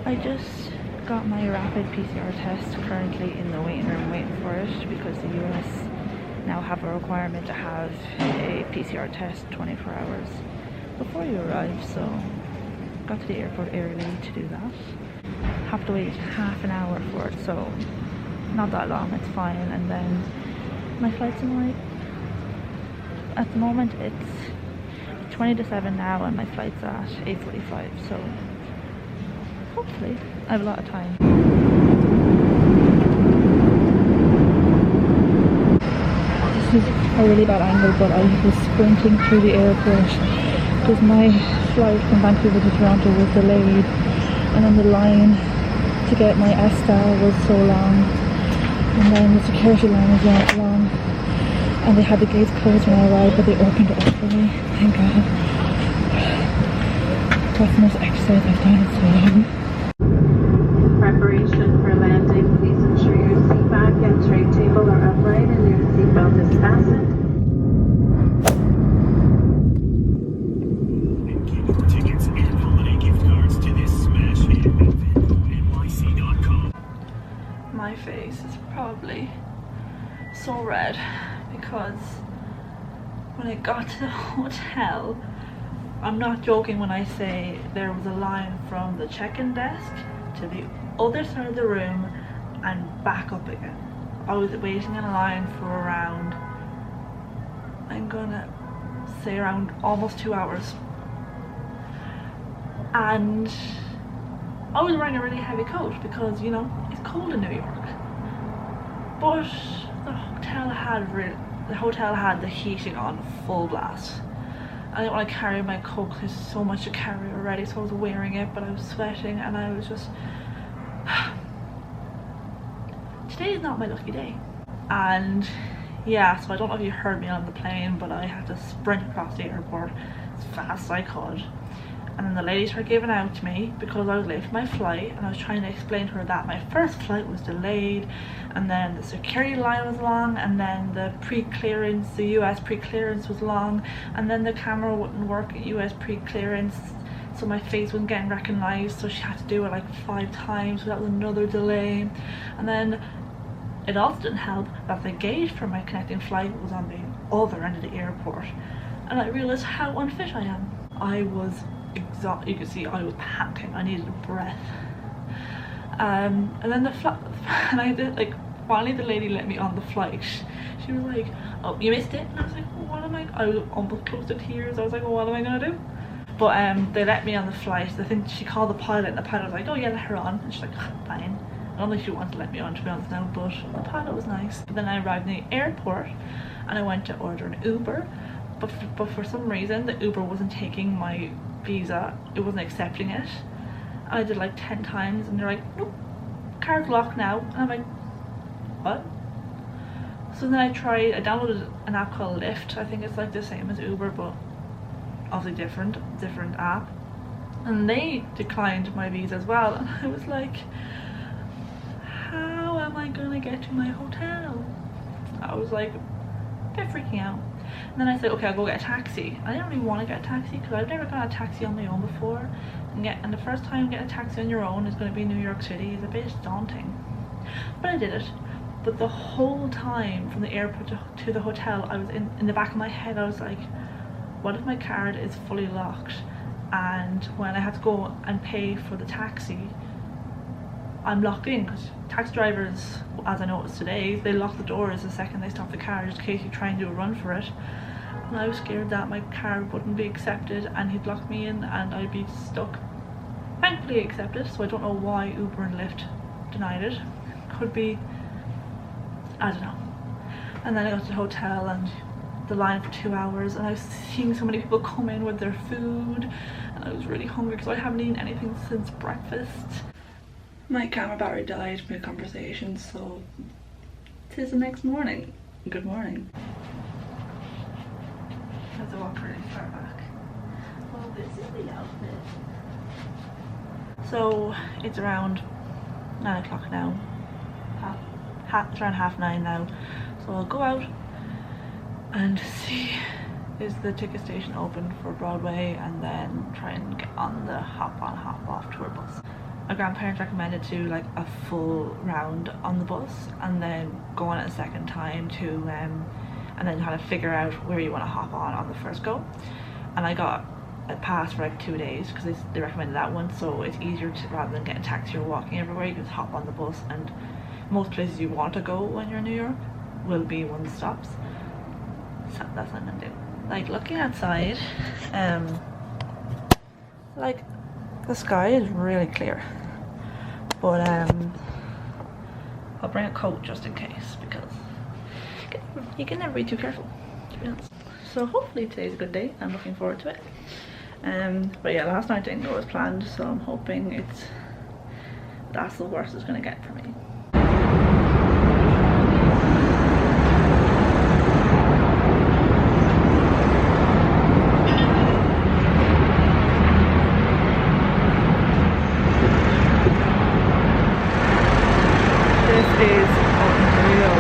I just got my rapid PCR test, currently in the waiting room waiting for it because the US now have a requirement to have a PCR test 24 hours before you arrive, so got to the airport early to do that. Have to wait half an hour for it, so not that long, it's fine. And then my flight's in like, at the moment it's 20 to 7 now and my flight's at 8:45, so hopefully I have a lot of time. This is a really bad angle, but I was sprinting through the airport because my flight from Vancouver to Toronto was delayed, and then the line to get my S-Star was so long, and then the security line was long, and they had the gates closed when I arrived, but they opened it up for me, thank God. That's the most exercise I've done in so long. Preparation for landing. Please ensure your seat back and tray table are upright and your seatbelt is fastened. And keep your tickets and holiday gift cards to this smash hit at NYC.com. My face is probably so red because when I got to the hotel, I'm not joking when I say there was a line from the check-in desk to the other side of the room and back up again. I was waiting in a line for around, I'm gonna say around almost 2 hours, and I was wearing a really heavy coat because, you know, it's cold in New York, but the hotel had the heating on full blast. I didn't want to carry my coat, there's so much to carry already, so I was wearing it, but I was sweating and I was just today is not my lucky day. And yeah, so I don't know if you heard me on the plane, but I had to sprint across the airport as fast as I could, and then the lady started giving out to me because I was late for my flight, and I was trying to explain to her that my first flight was delayed, and then the security line was long, and then the pre-clearance, the US pre-clearance was long, and then the camera wouldn't work at US pre-clearance, so my face wasn't getting recognized, so she had to do it like 5 times, so that was another delay. And then it also didn't help that the gate for my connecting flight was on the other end of the airport, and I realized how unfit I am. I was exhausted, you could see I was panting, I needed a breath. And then and I did, like, finally the lady let me on the flight. She was like, oh, you missed it? And I was like, what am I was almost close to tears. I was like, well, what am I gonna do? But they let me on the flight. I think she called the pilot, and the pilot was like, oh yeah, let her on, and she's like, fine. I don't think she wanted to let me on, to be honest now, but the pilot was nice. But then I arrived in the airport and I went to order an Uber, but for some reason the Uber wasn't taking my visa, it wasn't accepting it. I did like 10 times and they're like, nope, card's locked now. And I'm like, what? So then I downloaded an app called Lyft. I think it's like the same as Uber, but obviously different app, and they declined my visa as well. And I was like, how am I gonna get to my hotel? I was like a bit freaking out. And then I said, okay, I'll go get a taxi. I didn't really want to get a taxi because I've never got a taxi on my own before, and the first time getting a taxi on your own is going to be in New York City is a bit daunting, but I did it. But the whole time from the airport to the hotel, I was in the back of my head, I was like, what if my card is fully locked, and when I have to go and pay for the taxi, I'm locked in? Because taxi drivers, as I noticed today, they lock the doors the second they stop the car, just in case you try and do a run for it. And I was scared that my card wouldn't be accepted and he'd lock me in and I'd be stuck. Thankfully accepted, so I don't know why Uber and Lyft denied it. Could be, I don't know. And then I got to the hotel and the line for 2 hours, and I was seeing so many people come in with their food, and I was really hungry because I haven't eaten anything since breakfast. My camera battery died mid-conversation, so it is the next morning. Good morning. As I walk really far back. Well, this is the outfit. So it's around 9 o'clock now. It's around 9:30 now. So I'll go out and see is the ticket station open for Broadway, and then try and get on the hop on hop off tour bus. my grandparents recommended to do like a full round on the bus and then go on it a second time to and then kind of figure out where you want to hop on the first go. And I got a pass for like 2 days because they recommended that one, so it's easier to, rather than getting a taxi or walking everywhere, you can just hop on the bus, and most places you want to go when you're in New York will be one of the stops. So that's what I'm gonna do. Like, looking outside, like the sky is really clear, but I'll bring a coat just in case, because you can never be too careful, to be honest. So hopefully today's a good day. I'm looking forward to it. But yeah, last night didn't go as planned, so I'm hoping that's the worst it's gonna get for me. This is unreal.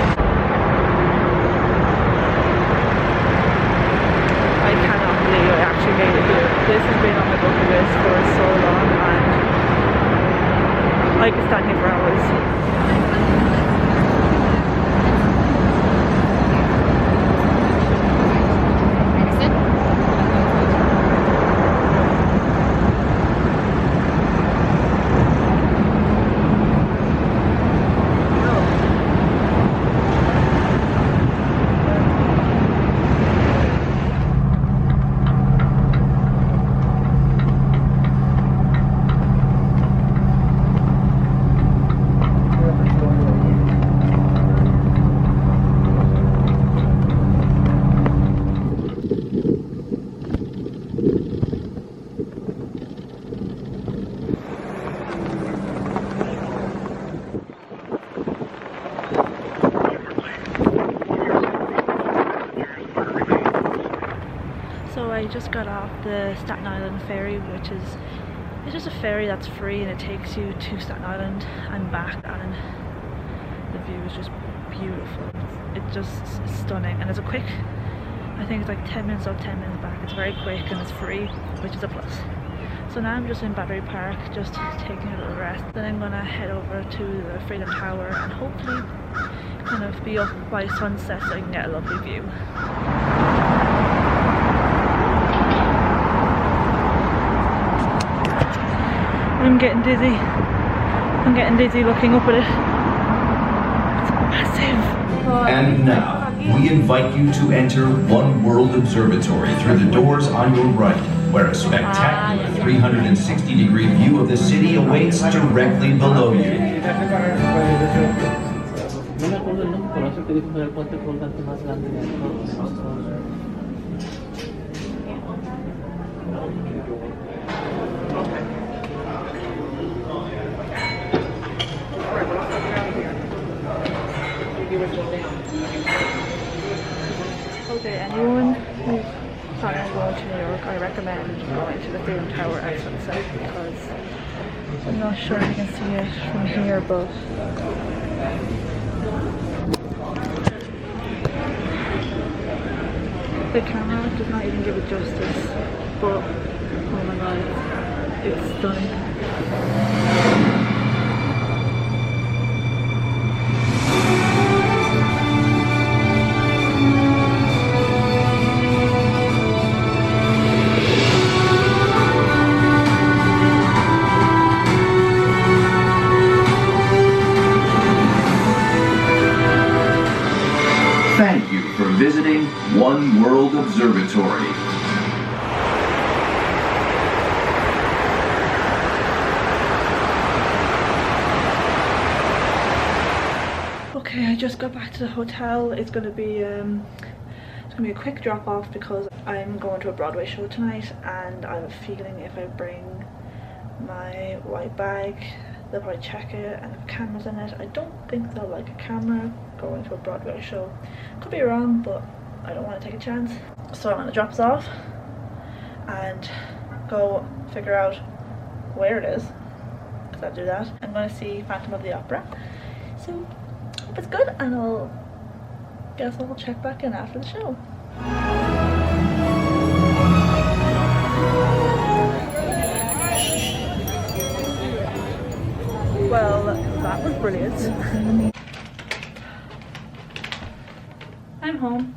I cannot believe I actually made it here. This has been on my bucket list for so long, and I could stand here for hours. So I just got off the Staten Island ferry, which is, it's just a ferry that's free and it takes you to Staten Island and back, and the view is just beautiful. It's just stunning, and it's a quick, I think it's like 10 minutes up, 10 minutes back. It's very quick and it's free, which is a plus. So now I'm just in Battery Park, just taking a little rest. Then I'm gonna head over to the Freedom Tower and hopefully kind of be up by sunset so I can get a lovely view. I'm getting dizzy. I'm getting dizzy looking up at it. It's massive. And now, we invite you to enter One World Observatory through the doors on your right, where a spectacular 360-degree view of the city awaits directly below you. Okay, anyone who's planning on going to New York, I recommend going to the Freedom Tower at sunset, because I'm not sure if you can see it from here, but the camera does not even give it justice, but oh my god, it's stunning. Thank you for visiting One World Observatory. Okay, I just got back to the hotel. It's gonna be a quick drop off because I'm going to a Broadway show tonight, and I have a feeling if I bring my white bag, they'll probably check it and have cameras in it. I don't think they'll like a camera going to a Broadway show. Could be wrong, but I don't want to take a chance. So I'm gonna drop this off and go figure out where it is, because I'll do that. I'm gonna see Phantom of the Opera. So hope it's good, and I'll check back in after the show. that was brilliant. I'm home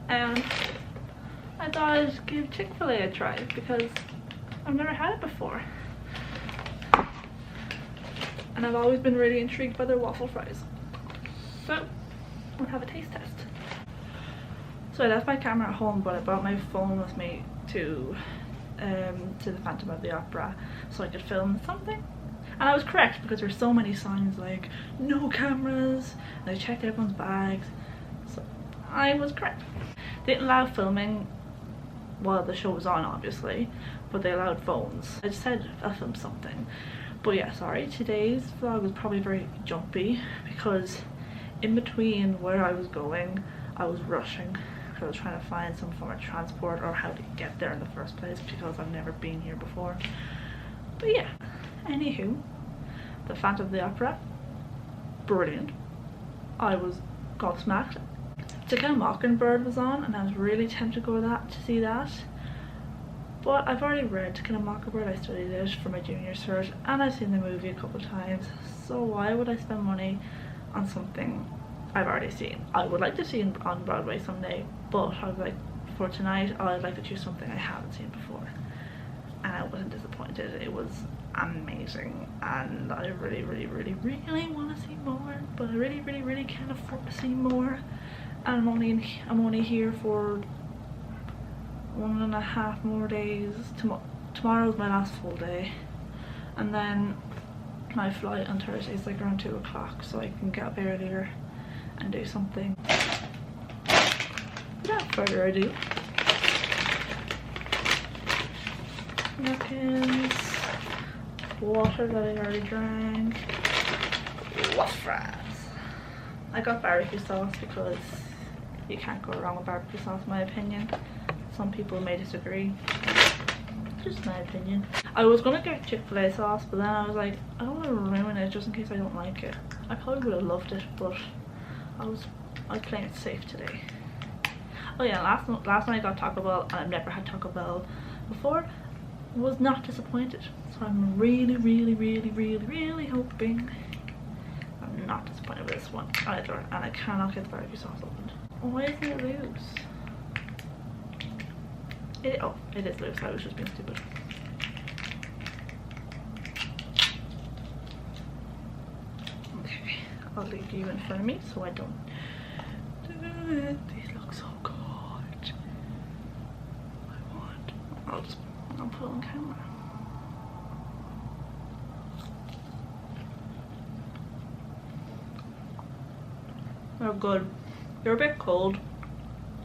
and I thought I'd give Chick-fil-A a try because I've never had it before. And I've always been really intrigued by their waffle fries. So, we'll have a taste test. So I left my camera at home, but I brought my phone with me to the Phantom of the Opera so I could film something. And I was correct because there's so many signs like no cameras, and I checked everyone's bags. So I was correct. They didn't allow filming while the show was on, obviously, but they allowed phones. I just said I'll film something. But yeah, sorry, today's vlog was probably very jumpy because in between where I was going, I was rushing because I was trying to find some form of transport or how to get there in the first place because I've never been here before. But yeah, anywho, the Phantom of the Opera, brilliant. I was gobsmacked. To Kill a Mockingbird was on and I was really tempted to go to see that. But I've already read To Kill a Mockingbird, I studied it for my junior cert and I've seen the movie a couple of times, so why would I spend money on something I've already seen? I would like to see it on Broadway someday, but I was like, for tonight I'd like to choose something I haven't seen before. And I wasn't disappointed. It was amazing and I really want to see more, but I really can't afford to see more. And I'm only here for 1.5 more days. Tomorrow's my last full day, and then my flight on Thursday is like around 2 o'clock, so I can get up earlier and do something. Without further ado, napkins, water that I already drank, waffle fries. I got barbecue sauce because you can't go wrong with barbecue sauce, in my opinion. Some people may disagree, just my opinion. I was gonna get Chick-fil-A sauce, but then I was like, I don't want to ruin it just in case I don't like it. I probably would have loved it, but I was playing it safe today. Oh yeah, last night I got Taco Bell and I've never had Taco Bell before. Was not disappointed, so I'm really hoping I'm not disappointed with this one either. And I cannot get the barbecue sauce opened. Why isn't it loose? Oh, it is loose. I was just being stupid. Okay, I'll leave you in front of me so I don't do it. These look so good. I'll put it on camera. They're good. They're a bit cold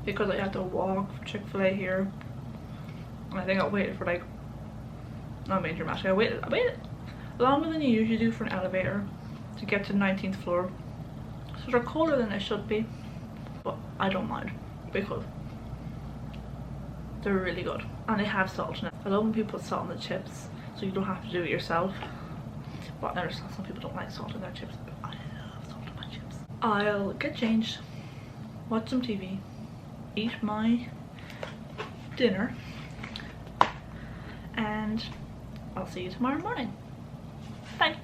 because I had to walk from Chick-fil-A here. And I think I waited for like, not being dramatic, I waited longer than you usually do for an elevator to get to the 19th floor. So they're colder than they should be, but I don't mind because they're really good and they have salt in it. I love when people put salt in the chips so you don't have to do it yourself. But I understand some people don't like salt in their chips, but I love salt in my chips. I'll get changed, watch some TV, eat my dinner, and I'll see you tomorrow morning. Bye.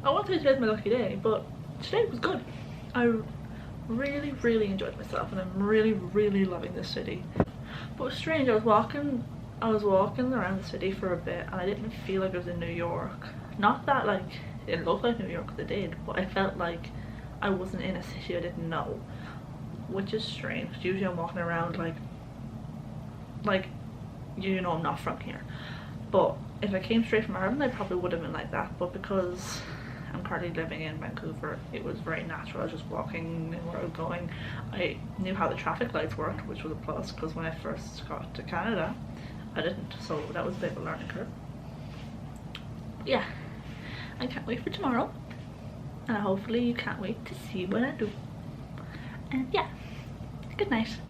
I won't say today's my lucky day, but today was good. I really enjoyed myself and I'm really loving this city. But it was strange, I was walking around the city for a bit and I didn't feel like I was in New York. Not that like it looked like New York, because it did, but I felt like I wasn't in a city I didn't know, which is strange. Usually I'm walking around like you know I'm not from here. But if I came straight from Ireland I probably would have been like that, but because I'm currently living in Vancouver, it was very natural. I was just walking and where I was going. I knew how the traffic lights worked, which was a plus, because when I first got to Canada I didn't, so that was a bit of a learning curve. But yeah, I can't wait for tomorrow, and hopefully you can't wait to see what I do. And yeah, good night.